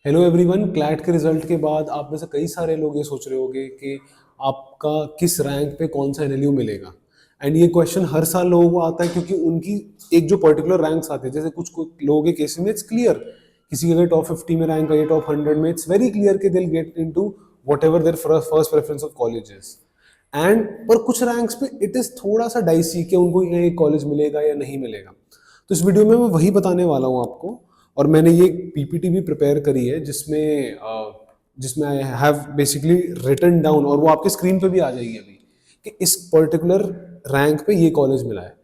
Hello everyone, CLAT के result के बाद आप में से कई सारे लोग ये सोच रहे होंगे कि आपका किस रैंक पे कौन सा एनएलयू मिलेगा। एंड ये क्वेश्चन हर साल लोगों को आता है क्योंकि उनकी एक जो पर्टिकुलर रैंक्स आते हैं, जैसे कुछ लोगों के केस में इट्स क्लियर, किसी के अगर टॉप 50 में रैंक है, टॉप 100 में, इट्स वेरी क्लियर कि they will get into whatever their first preference of colleges. And पर कुछ रैंक्स पे इट इज थोड़ा सा डाइसी कि उनको ये कॉलेज मिलेगा या नहीं मिलेगा। तो इस वीडियो में मैं वही बताने वाला हूँ आपको। और मैंने ये पीपीटी भी प्रिपेयर करी है जिसमें I have basically written down, और वो आपके स्क्रीन पे भी आ जाएगी अभी, कि इस पर्टिकुलर रैंक पे ये कॉलेज मिला है।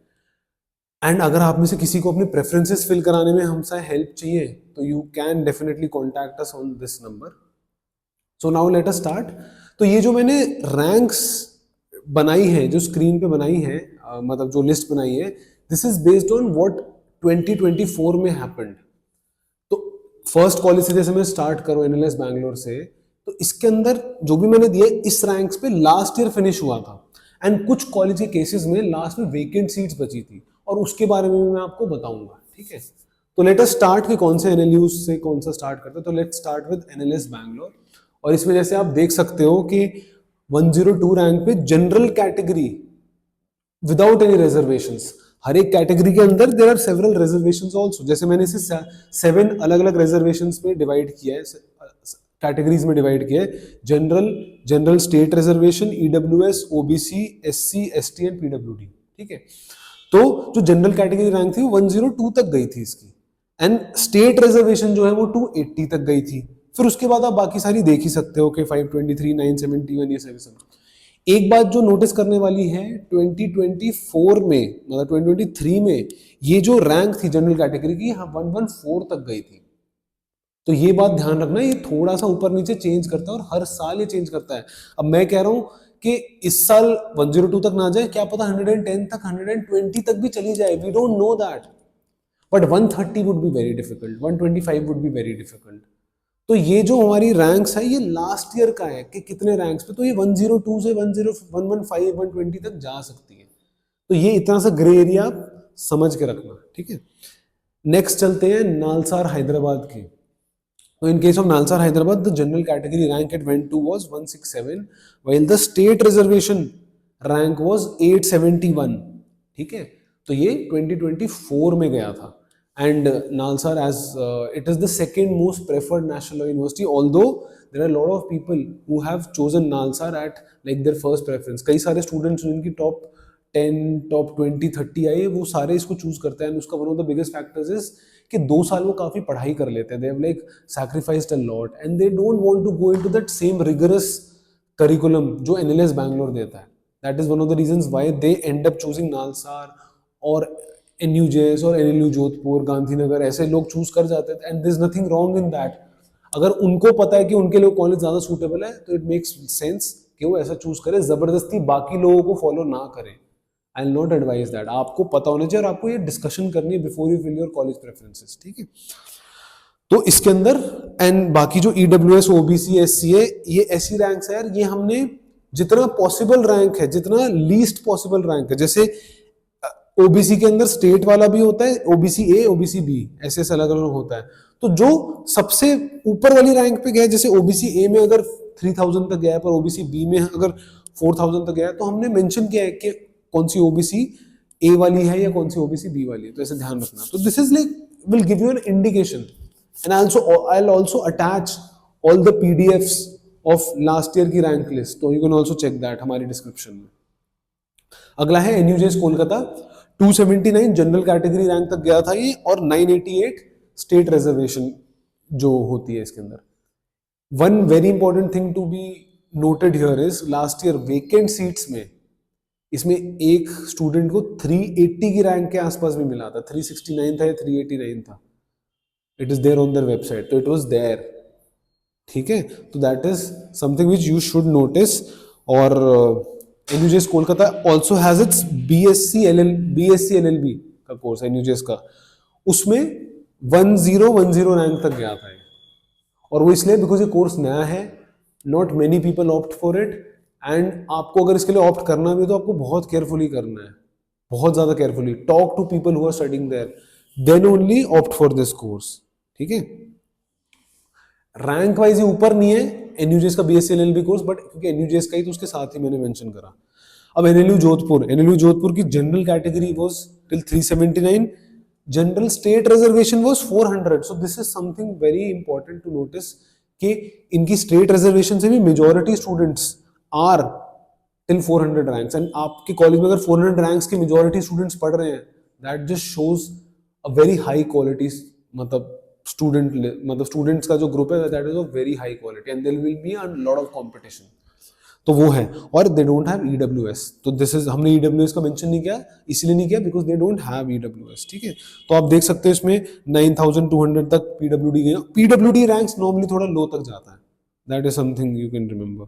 एंड अगर आप में से किसी को अपने प्रेफरेंसेस फिल कराने में हमसे हेल्प चाहिए तो you can definitely contact us on this number. So now let us start. तो ये जो मैंने रैंक्स बनाई है, जो स्क्रीन पे बनाई है, मतलब जो लिस्ट बनाई है, this is based on what 2024 में हैपेंड। तो फर्स्ट कॉलेज से जैसे मैं स्टार्ट करूं, एनएलएस बैंगलोर से, तो इसके अंदर जो भी मैंने दिया इस रैंक्स पे लास्ट ईयर फिनिश हुआ था। एंड कुछ कॉलेज के केसेस में लास्ट में वेकेंट सीट्स बची थी, और उसके बारे में भी मैं आपको बताऊंगा। ठीक है, तो लेट अस स्टार्ट कि कौन से एनएलयू से कौन सा स्टार्ट करते हैं। तो let's start with NLS Bangalore. और इसमें जैसे आप देख सकते हो कि 102 रैंक पे general category without any reservations. हर एक कैटेगरी के अंदर there are several reservations also. जैसे मैंने इसे 7 अलग अलग रिजर्वेशंस में डिवाइड किया है, कैटेगरीज में डिवाइड किया है। General, general state reservation, EWS, OBC, SC, ST and PWD. ठीक है, तो जो जनरल कैटेगरी रैंक थी वो 102 तक गई थी इसकी। एंड स्टेट रिजर्वेशन जो है वो 280 तक गई थी। फिर उसके बाद आप बाकी सारी देख ही सकते हो कि 523, 971, ये सब। एक बात जो नोटिस करने वाली है, 2024 में, मतलब 2023 में, ये जो रैंक थी जनरल कैटेगरी की, 114 तक गई थी। तो ये बात ध्यान रखना, ये थोड़ा सा ऊपर नीचे चेंज करता है और हर साल ये चेंज करता है। अब मैं कह रहा हूं कि इस साल 102 तक ना जाए, क्या पता 110 तक, 120 तक भी चली जाए, we don't know that. But 130 would be very difficult, 125 would be very difficult. तो ये जो हमारी रैंक्स है, ये लास्ट ईयर का है कि कितने रैंक्स पे, तो ये 102 से 115, 120 तक जा सकती है। तो ये इतना सा ग्रे एरिया आप समझ के रखना। ठीक है, नेक्स्ट चलते हैं नालसार हैदराबाद की। तो in case of Nalsar Hyderabad, the general category rank it went to was 167, while the state reservation rank was 871. ठीक है, तो ये 2024 में गया था। And Nalsar, as it is the second most preferred national law university, although there are a lot of people who have chosen Nalsar at like their first preference. कई सारे students जिनकी टॉप 10, टॉप 20, 30 आई है, वो सारे इसको choose करते हैं। उसका one of the biggest factors is कि 2 साल वो काफी पढ़ाई कर लेते हैं, they have like sacrificed a lot and they don't want to go into that same rigorous curriculum जो एनएलएस बैंगलोर देता है। That is one of the reasons why they end up choosing NALSAR और एनयूजेएस और एनएलयू जोधपुर, गांधीनगर, ऐसे लोग choose कर जाते हैं। And there is nothing wrong in that. अगर उनको पता है कि उनके लिए कॉलेज ज्यादा सूटेबल है, तो इट मेक्स सेंस कि वो ऐसा चूज करे, जबरदस्ती बाकी लोगों को फॉलो ना करें। I will not advise that. आपको पता होना चाहिए और आपको ये डिस्कशन करनी है before you fill your college preferences. ठीक है, तो इसके अंदर एंड बाकी जो ईडब्ल्यूएस, ओबीसी, एससी है, ये ऐसी रैंक्स है यार, ये हमने जितना पॉसिबल रैंक है, जितना लीस्ट पॉसिबल रैंक है, जैसे ओबीसी के अंदर स्टेट वाला भी होता है, ओबीसी ए, ओबीसी बी, ऐसे ऐसे अलग अलग होता है। तो जो सबसे ऊपर वाली रैंक पे गया, जैसे ओबीसी ए में अगर 3000 तक गया है, पर ओबीसी बी में अगर 4000 तक गया है, तो हमने मेंशन किया है कि कौन सी ओबीसी ए वाली है या कौन सी ओबीसी बी वाली है। तो ऐसे ध्यान रखना। तो this is like will give you an indication. And I will also attach all the PDFs of last year की रैंक लिस्ट, तो you can also check that हमारी डिस्क्रिप्शन में। अगला है NUJS Kolkata. 279 general category rank तक गया था ये, और 988 स्टेट रिजर्वेशन जो होती है इसके अंदर। One very important thing to be noted here is last year vacant seats में इसमें एक स्टूडेंट को 380 की रैंक के आसपास भी मिला था। 369 था या 389 था। It is there on their website, तो इट वाज देयर। ठीक है, तो that is something which you should notice. और NUJS Kolkata also has its BSc LLB का कोर्स, एनयूजेएस का, उसमें 1010 रैंक तक गया था। और वो इसलिए बिकॉज ये कोर्स नया है, not many people opt for it. And आपको अगर इसके लिए ऑप्ट करना भी है तो आपको बहुत केयरफुली करना है, बहुत ज्यादा carefully. Talk to people who are studying there, then only opt for this course. ठीक है, रैंक वाइज ही ऊपर नहीं है एनयूजेएस का बीएससी एलएलबी कोर्स, बट क्योंकि एनयूजेएस का ही तो उसके साथ ही मैंने मेंशन करा। अब एनएलयू जोधपुर की general category was till 379, general state reservation was 400। So this is something very important to notice कि इनकी स्टेट रिजर्वेशन से भी majority students are till 400 ranks, and आपके कॉलेज में अगर 400 रैंक्स के मेजॉरिटी स्टूडेंट्स पढ़ रहे हैं, that just shows a very high quality, मतलब स्टूडेंट्स का जो ग्रुप है that is of very high quality, and there will be a lot of competition. तो वो है, और दे डोंट हैव ईडब्ल्यूएस। तो दिस इज, हमने ईडब्ल्यूएस का मेंशन नहीं किया, इसलिए नहीं किया because they don't have EWS. ठीक है, तो आप देख सकते हैं इसमें 9200 तक पीडब्ल्यूडी गए। पीडब्ल्यूडी रैंक्स नॉर्मली थोड़ा लो तक जाता है, that is something you can remember.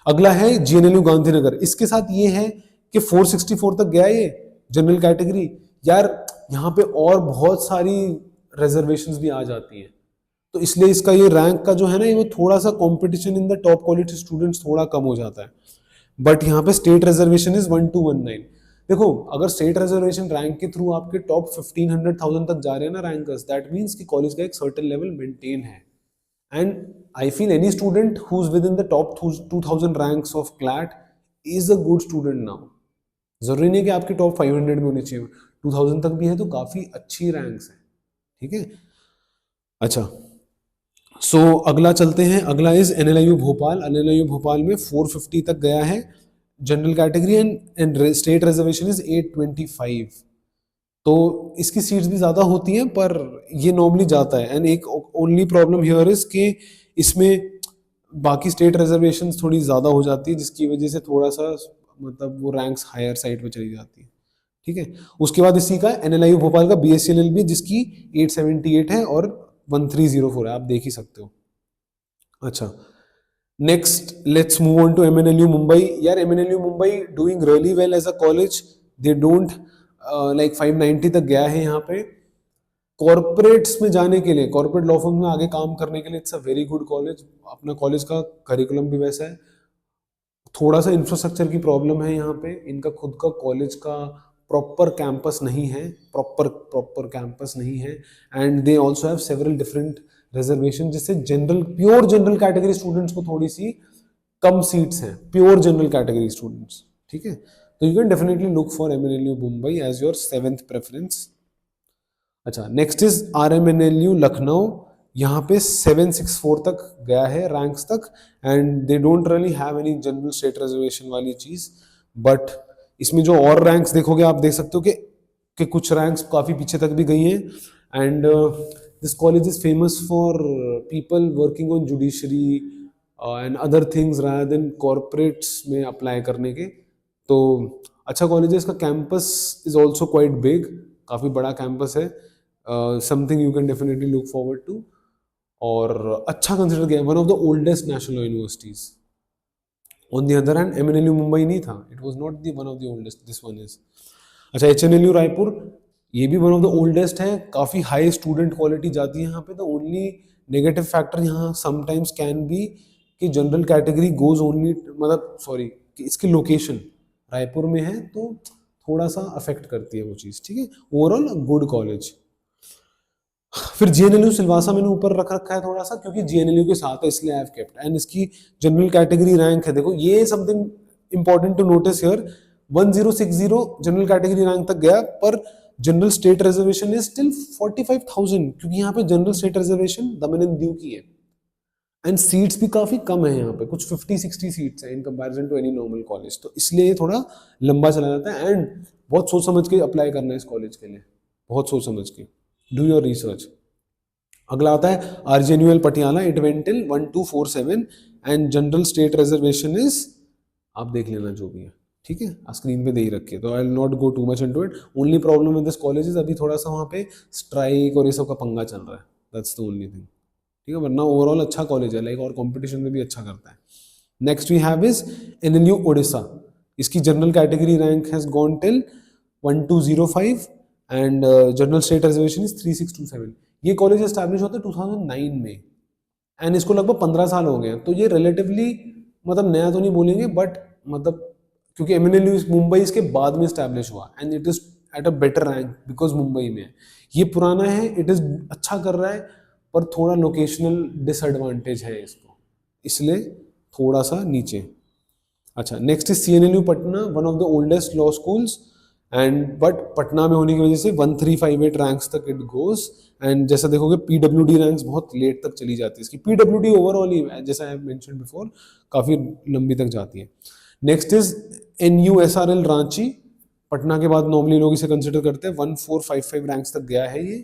अगला है जीएनएलयू गांधीनगर। इसके साथ ये है कि 464 तक गया ये जनरल कैटेगरी। यार यहाँ पे और बहुत सारी रिजर्वेशंस भी आ जाती हैं, तो इसलिए इसका ये रैंक का जो है ना, ये थोड़ा सा competition in the top quality students थोड़ा कम हो जाता है। बट यहाँ पे स्टेट रिजर्वेशन इज 1219। देखो, अगर स्टेट रिजर्वेशन रैंक के थ्रू आपके टॉप 1500-1000 तक जा रहे हैं ना रैंकर्स, दैट मीन्स कि कॉलेज का एक सर्टेन लेवल मेंटेन है। And I feel any student who is with in the top 2000 ranks of CLAT is a good student now. जरूरी नहीं है कि आपके टॉप 500 में होने चाहिए, 2000 तक भी है तो काफी अच्छी रैंक्स है। ठीक है, अच्छा, सो अगला चलते हैं। अगला is NLU Bhopal. NLU Bhopal में 450 तक गया है general category, and state reservation is 825। तो इसकी सीट्स भी ज्यादा होती हैं, पर ये नॉर्मली जाता है। एंड एक ओनली प्रॉब्लम हियर इज कि इसमें बाकी स्टेट रिजर्वेशन थोड़ी ज्यादा हो जाती है, जिसकी वजह से थोड़ा सा मतलब वो रैंक्स हायर साइड पे चली जाती है। ठीक है, उसके बाद इसी का एनएलयू भोपाल का बीएससी एलएलबी, जिसकी 878 है और 1304 है, आप देख ही सकते हो। अच्छा, next let's move on to MNLU Mumbai. यार MNLU Mumbai doing really well as a college. They don't like 590 तक गया है यहाँ पे। कॉर्पोरेट्स में जाने के लिए, कॉर्पोरेट लॉ फर्म में आगे काम करने के लिए it's a very good college. अपना कॉलेज का करिकुलम भी वैसा है। थोड़ा सा इंफ्रास्ट्रक्चर की प्रॉब्लम है यहाँ पे, इनका खुद का कॉलेज का प्रॉपर कैंपस नहीं है, प्रॉपर कैंपस नहीं है। And they also have several different reservation, जिससे प्योर जनरल कैटेगरी स्टूडेंट्स को थोड़ी सी कम सीट्स हैं, प्योर जनरल कैटेगरी स्टूडेंट्स। ठीक है, तो you can definitely look for MNLU Mumbai as your 7th preference. अच्छा, नेक्स्ट इज आरएमएनएलयू लखनऊ। यहाँ पे 764 तक गया है रैंक्स तक, and they don't really have any general state reservation वाली चीज। बट इसमें जो और रैंक्स देखोगे, आप देख सकते हो कि कुछ रैंक्स काफी पीछे तक भी गई हैं। And this college is famous for people working on judiciary and other things rather than corporates में अप्लाई करने के। तो अच्छा कॉलेज है, इसका campus is also quite big, काफी बड़ा कैंपस है। Something you can definitely look forward to, और अच्छा कंसिडर किया, one of the oldest national universities. On the other hand MNLU Mumbai नहीं था, it was not the one of the oldest, this one is. अच्छा, HNLU Raipur, ये भी one of the oldest है, काफी हाई स्टूडेंट क्वालिटी जाती है यहाँ पे। द ओनली नेगेटिव फैक्टर यहाँ समटाइम्स कैन बी कि जनरल कैटेगरी गोज ओनली, मतलब सॉरी कि इसकी लोकेशन रायपुर में है, तो थोड़ा सा अफेक्ट करती है वो चीज। ठीक है, ओवरऑल गुड कॉलेज। फिर जीएनएलयू सिलवासा मैंने ऊपर रख रखा है थोड़ा सा, क्योंकि जीएनएलयू के साथ है इसलिए आई हैव केप्ट। एंड इसकी जनरल कैटेगरी रैंक है, देखो ये something important to notice here, 1060 general category rank तक गया, पर general state reservation is still 45,000, क्योंकि यहाँ पे general state reservation Daman and Diu की है। एंड सीट्स भी काफी कम है यहाँ पे, कुछ 50-60 सीट्स हैं in comparison to any normal college, तो इसलिए थोड़ा लंबा चला जाता है। एंड बहुत सोच समझ के अप्लाई करना है इस कॉलेज के लिए, बहुत सोच समझ के, डू योर रिसर्च। अगला आता है RGNUL Patiala, it went till 1247 and general state reservation is, आप देख लेना जो भी है। ठीक है, स्क्रीन पे दे ही रखी है, तो I will not go too much into it. Only problem with this college is अभी थोड़ा सा वहाँ पे स्ट्राइक और ये सब का पंगा चल रहा है, दैट्स द ओनली थिंग। ठीक है, वरना ओवरऑल अच्छा कॉलेज है, लाइक और कंपटीशन में भी अच्छा करता है। Next we have is NLU Odisha. इसकी general category rank has gone till 1205 and general state reservation is 3627। ये कॉलेज एस्टैब्लिश होता है 2009 में, एंड इसको लगभग 15 साल हो गए हैं, तो ये रिलेटिवली मतलब नया तो नहीं बोलेंगे, बट मतलब क्योंकि एमएनएलयू मुंबई इसके बाद में एस्टैब्लिश हुआ, and it is at a better rank because Mumbai में है। ये पुराना है, इट इज अच्छा कर रहा है, पर थोड़ा लोकेशनल डिसएडवांटेज है इसको, इसलिए थोड़ा सा नीचे। अच्छा, next is CNLU Patna, one of the oldest law schools and but Patna में होने की वजह से 1358 रैंक्स तक इट गोज। एंड जैसा देखोगे PWD रैंक्स बहुत लेट तक चली जाती है इसकी। PWD ओवरऑल ही जैसा आई मेंशन बिफोर काफी लंबी तक जाती है। Next is NUSRL Ranchi, Patna के बाद नॉर्मली लोग इसे कंसिडर करते हैं। 1455 रैंक्स तक गया है ये।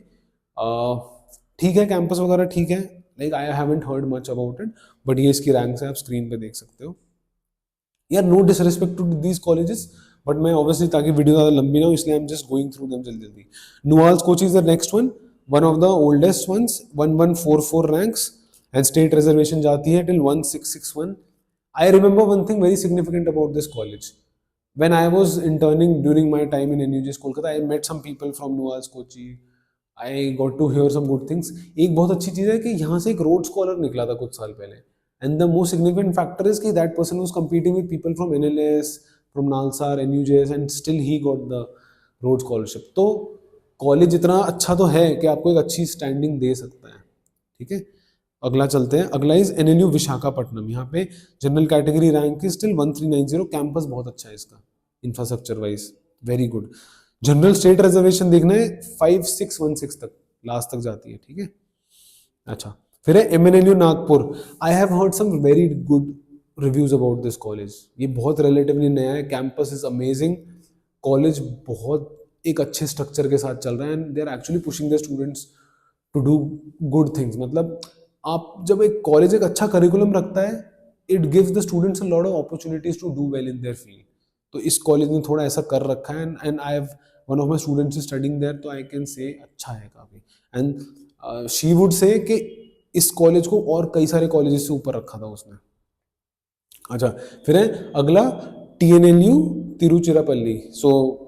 ठीक है, कैंपस वगैरह ठीक है, like I haven't heard much about it, but ये इसकी रैंक्स है, आप स्क्रीन पे देख सकते हो। यार no disrespect to these colleges, but मैं ऑब्वियसली ताकि वीडियो ज़्यादा लंबी ना हो इसलिए I am just going through them जल्दी जल्दी। NUALS Kochi is the next one of the oldest ones, 1144 ranks and state reservation जाती है till 1661। I remember one thing very significant about this college. When I was interning during my time in NUJS Kolkata, I met some people from Nuals Kochi. I got to hear some good things. एक बहुत अच्छी चीज़ है कि यहाँ से एक road scholar निकला था कुछ साल पहले, and the most significant factor is कि that person was competing with people from NLS, from Nalsar, NUJS, and still he got the road scholarship. तो कॉलेज इतना अच्छा तो है कि आपको एक अच्छी स्टैंडिंग दे सकता है। ठीक है, अगला चलते हैं। अगला इज NLU विशाखापट्टनम। यहाँ पे general category rank is still 1390। Campus बहुत अच्छा है इसका, infrastructure wise very good. General state reservation देखना है 5616 तक, लास्ट तक जाती है। ठीक है, अच्छा फिर है MNLU Nagpur. I have heard some very good reviews about this college. ये बहुत रिलेटिवली नया है, कैंपस इज अमेजिंग, कॉलेज बहुत एक अच्छे स्ट्रक्चर के साथ चल रहा है and they are actually pushing the students to do good things. मतलब आप जब एक कॉलेज एक अच्छा करिकुलम रखता है, it gives the students a lot of opportunities to do well in their field. तो इस कॉलेज ने थोड़ा ऐसा कर रखा है and I have one of my students is studying there, तो आई कैन से अच्छा है काफी। एंड शी वुड से कि इस कॉलेज को और कई सारे कॉलेजेस से ऊपर रखा था उसने। अच्छा फिर है अगला TNLU तिरुचिरापल्ली। सो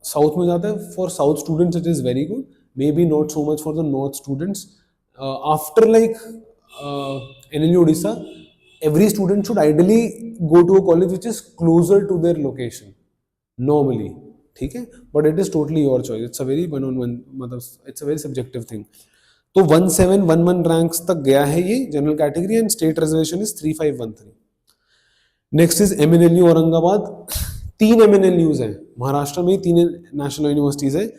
साउथ में जाता है, for south students it is very good, may be not so much for the north students. After like NLU Odisha, every student should ideally go to a college which is closer to their location normally, ठीक है, but it is totally your choice, it's a very one on one, मतलब it's a very subjective thing। तो 1711 ranks तक गया है ये general category and state reservation is 3513। Next is MNLU Aurangabad. 3 MNLUs हैं महाराष्ट्र में, 3 नेशनल यूनिवर्सिटीज है।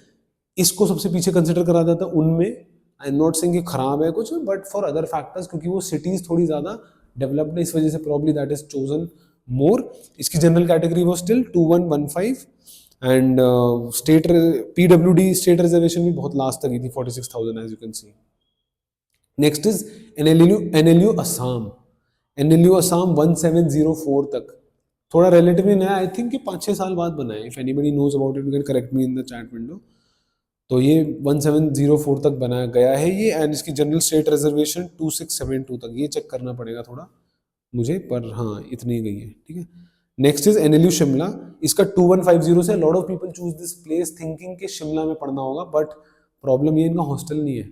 इसको सबसे पीछे कंसिडर करा जाता है उनमें। आई एम नॉट सेइंग कि खराब है कुछ, बट फॉर अदर फैक्टर्स, क्योंकि वो सिटीज थोड़ी ज्यादा डेवलप्ड है, इस वजह से probably that is chosen more. इसकी जनरल कैटेगरी वो still 2115 and state PWD state reservation भी बहुत लास्ट तक गई थी 46,000 as you can see. Next is NLU Assam. NLU Assam 1704 तक, थोड़ा रिलेटिवली नया, आई थिंक कि 5-6 साल बाद बना है। If anybody knows about it you can correct me in the chat window. तो ये 1704 तक बनाया गया है ये, एंड इसकी जनरल स्टेट रिजर्वेशन 2672 तक, ये चेक करना पड़ेगा थोड़ा मुझे, पर हाँ इतनी गई है। ठीक है, नेक्स्ट इज NLU शिमला। इसका 2150 से lot of people choose this place thinking कि शिमला में पढ़ना होगा, बट प्रॉब्लम ये इनका हॉस्टल नहीं है,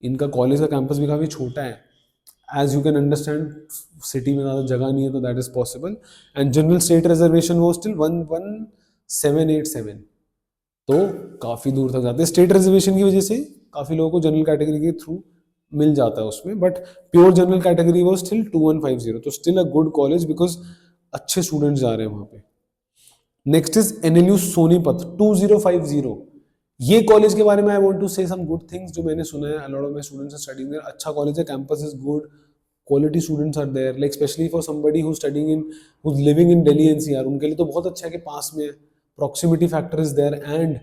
इनका कॉलेज का कैंपस भी काफ़ी छोटा है। As you can understand city में ज़्यादा जगह नहीं है, तो that is possible. And general state reservation वो स्टिल 11787, तो काफ़ी दूर तक जाते हैं। स्टेट रिजर्वेशन की वजह से काफ़ी लोगों को जनरल कैटेगरी के थ्रू मिल जाता है उसमें, बट प्योर जनरल कैटेगरी वो स्टिल 2150, तो still a good college because अच्छे स्टूडेंट्स जा रहे हैं वहाँ पे। Next is NLU Sonipat 2050। ये कॉलेज के बारे में आई वांट टू से सम गुड थिंग्स जो मैंने सुना है, a lot of my students are studying there। अच्छा कॉलेज है, campus is good, quality students are there, like especially for somebody who's studying in, who's living in Delhi NCR, उनके लिए तो बहुत अच्छा है कि पास में proximity factor is there and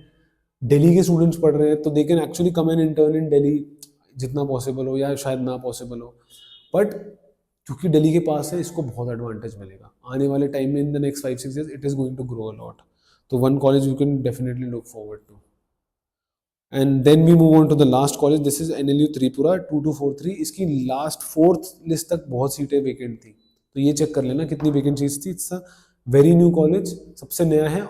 Delhi के स्टूडेंट्स पढ़ रहे हैं, तो they can actually come and intern in Delhi जितना पॉसिबल हो, या शायद ना पॉसिबल हो, बट क्योंकि दिल्ली के पास है इसको बहुत एडवांटेज मिलेगा आने वाले टाइम में। In the next 5-6 years it is going to grow a lot, तो one college you can definitely look forward to. And then we move on to the last college, this is NLU Tripura 2243। इसकी last 4th list तक बहुत सीटें vacant थी, तो ये check कर लेना कितनी वैकेंसीज थी। It's a very new college, सबसे नया है,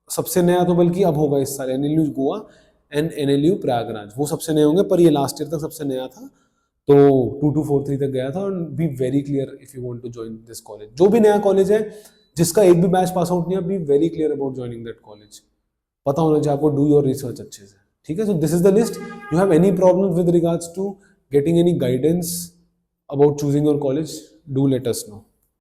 सबसे नया तो बल्कि अब होगा इस साल। NLU Goa and NLU Prayagraj वो सबसे नए होंगे, पर ये लास्ट ईयर तक सबसे नया था, तो 2243 तक गया था। और be very clear if you want to join this college, जो भी नया कॉलेज है जिसका एक भी बैच पास आउट नहीं है, B very clear about joining that college, पता होना चाहिए आपको, डू योर रिसर्च अच्छे से। ठीक है, so this is the list. You have any problem with regards to getting any guidance about choosing your college, do let us know.